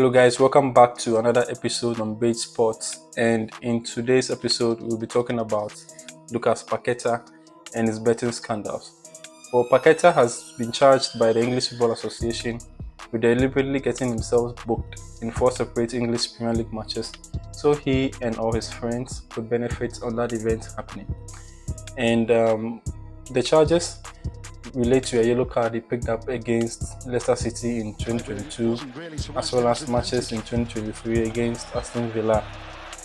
Hello guys, welcome back to another episode on Bet Sports, and in today's episode we'll be talking about Lucas Paqueta and his betting scandals. Well, Paqueta has been charged by the English Football Association with deliberately getting himself booked in 4 separate English Premier League matches so he and all his friends could benefit on that event happening. And the charges relate to a yellow card he picked up against Leicester City in 2022, as well as matches in 2023 against Aston Villa,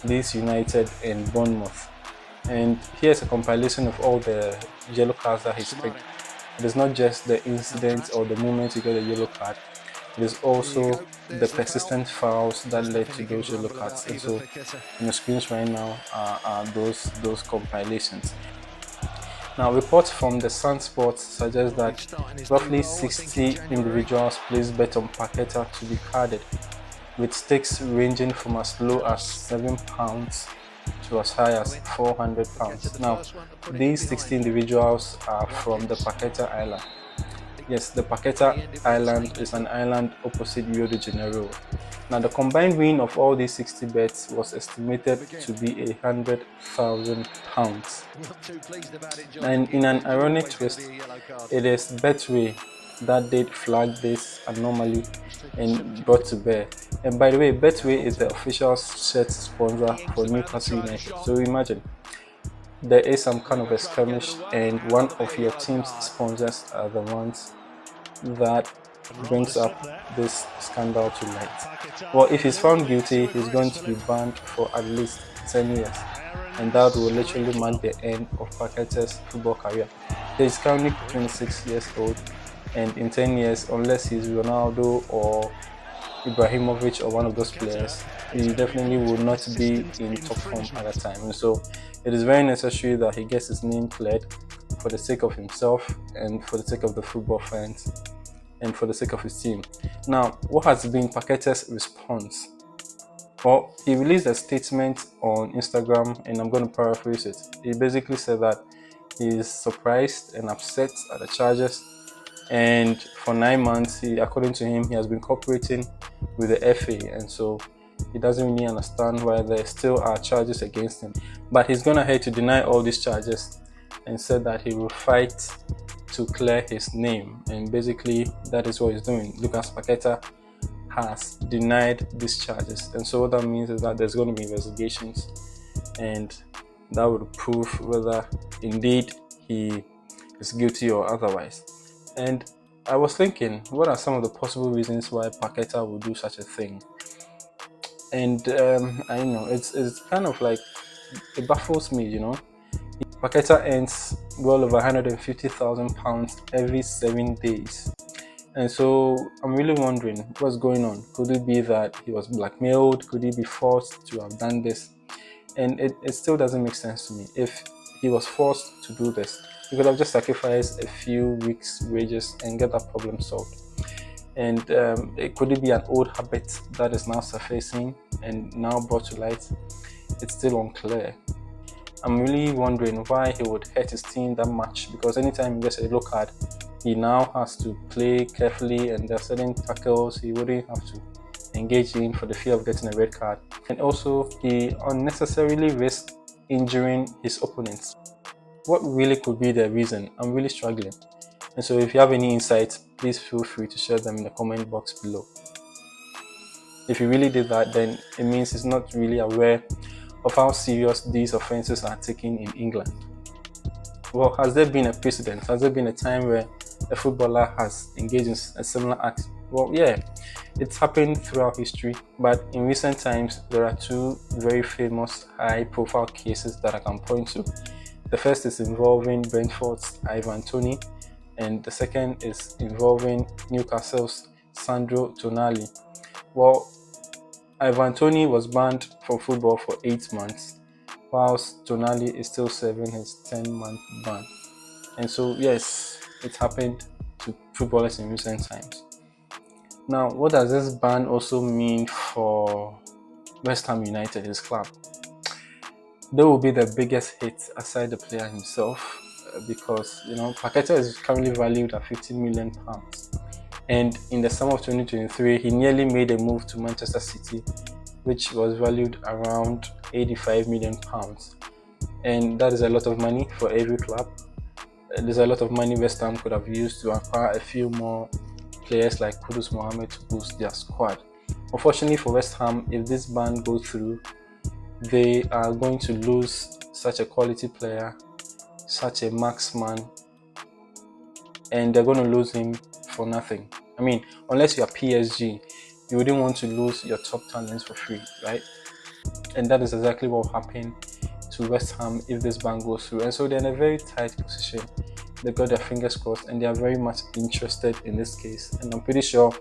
Leeds United and Bournemouth. And here's a compilation of all the yellow cards that he's picked. It is not just the incident or the moment you get a yellow card, it is also the persistent fouls that led to those yellow cards. And so on the screens right now are those compilations. Now, reports from the Sun Sports suggest that roughly 60 individuals placed bet on Paqueta to be carded, with stakes ranging from as low as £7 to as high as £400. Now, these 60 individuals are from the Paqueta Island. Yes, the Paqueta Island is an island opposite Rio de Janeiro. Now, the combined win of all these 60 bets was estimated to be £100,000. And in an ironic twist, it is Betway that did flag this anomaly and brought to bear. And by the way, Betway is the official shirt sponsor for Newcastle United. So imagine there is some kind of a skirmish and one of your team's sponsors are the ones that brings up this scandal to light. Well, if he's found guilty, he's going to be banned for at least 10 years, and that will literally mark the end of Paqueta's football career. He is currently 26 years old, and in 10 years, unless he's Ronaldo or Ibrahimovic or one of those players, he definitely will not be in top form at that time. And so it is very necessary that he gets his name cleared for the sake of himself and for the sake of the football fans and for the sake of his team. Now, what has been Paqueta's response? Well, he released a statement on Instagram, and I'm going to paraphrase it. He basically said that he is surprised and upset at the charges, and for 9 months, according to him, he has been cooperating with the FA, and so he doesn't really understand why there still are charges against him. But he's gone ahead to deny all these charges and said that he will fight to clear his name, and basically that is what he's doing. Lucas Paqueta has denied these charges, and so what that means is that there's going to be investigations, and that would prove whether indeed he is guilty or otherwise. And I was thinking, what are some of the possible reasons why Paqueta would do such a thing? And I know it's kind of like, it baffles me, you know. Paqueta earns well over £150,000 every 7 days. And so I'm really wondering what's going on. Could it be that he was blackmailed? Could he be forced to have done this? And it still doesn't make sense to me. If he was forced to do this, he could have just sacrificed a few weeks' wages and get that problem solved. And could it be an old habit that is now surfacing and now brought to light? It's still unclear. I'm really wondering why he would hurt his team that much, because anytime he gets a yellow card, he now has to play carefully, and there are certain tackles he wouldn't have to engage in for the fear of getting a red card. And also, he unnecessarily risks injuring his opponents. What really could be the reason? I'm really struggling. And so if you have any insights, please feel free to share them in the comment box below. If he really did that, then it means he's not really aware of how serious these offenses are taken in England. Well, has there been a precedent? Has there been a time where a footballer has engaged in a similar act? Well, yeah, it's happened throughout history, but in recent times, there are 2 very famous high-profile cases that I can point to. The first is involving Brentford's Ivan Toney, and the second is involving Newcastle's Sandro Tonali. Well, Ivan Toney was banned from football for 8 months, whilst Tonali is still serving his 10-month ban. And so, yes, it happened to footballers in recent times. Now, what does this ban also mean for West Ham United, his club? They will be the biggest hit aside the player himself, because, you know, Paqueta is currently valued at £15 million. And in the summer of 2023, he nearly made a move to Manchester City, which was valued around £85 million. And that is a lot of money for every club. There's a lot of money West Ham could have used to acquire a few more players like Kudus Mohammed to boost their squad. Unfortunately for West Ham, if this ban goes through, they are going to lose such a quality player, such a marksman, and they're going to lose him for nothing. I mean, unless you are PSG, you wouldn't want to lose your top talents for free, right? And that is exactly what will happen to West Ham if this ban goes through. And so they're in a very tight position. They got their fingers crossed and they are very much interested in this case. And I'm pretty sure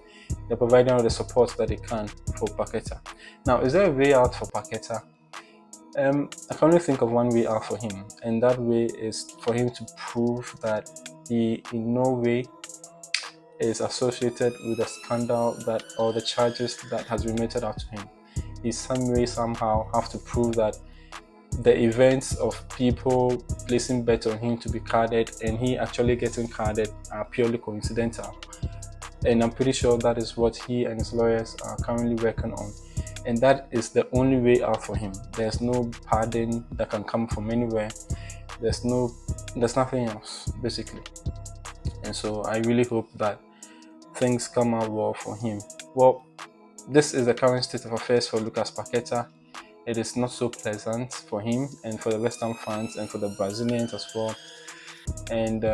they're providing all the support that they can for Paqueta. Now, is there a way out for Paqueta? I can only think of one way out for him, and that way is for him to prove that he in no way is associated with a scandal that or the charges that has been meted out to him. He some way somehow have to prove that the events of people placing bets on him to be carded and he actually getting carded are purely coincidental. And I'm pretty sure that is what he and his lawyers are currently working on. And that is the only way out for him. There's no pardon that can come from anywhere. There's nothing else, basically. And so I really hope that things come out well for him. Well, this is the current state of affairs for Lucas Paqueta. It is not so pleasant for him and for the West Ham fans and for the Brazilians as well. And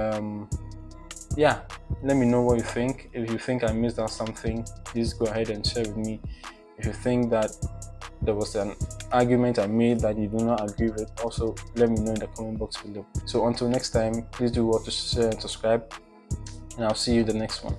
yeah, let me know what you think. If you think I missed out something, please go ahead and share with me. If you think that there was an argument I made that you do not agree with, also let me know in the comment box below. So until next time, please do watch, share and subscribe, and I'll see you in the next one.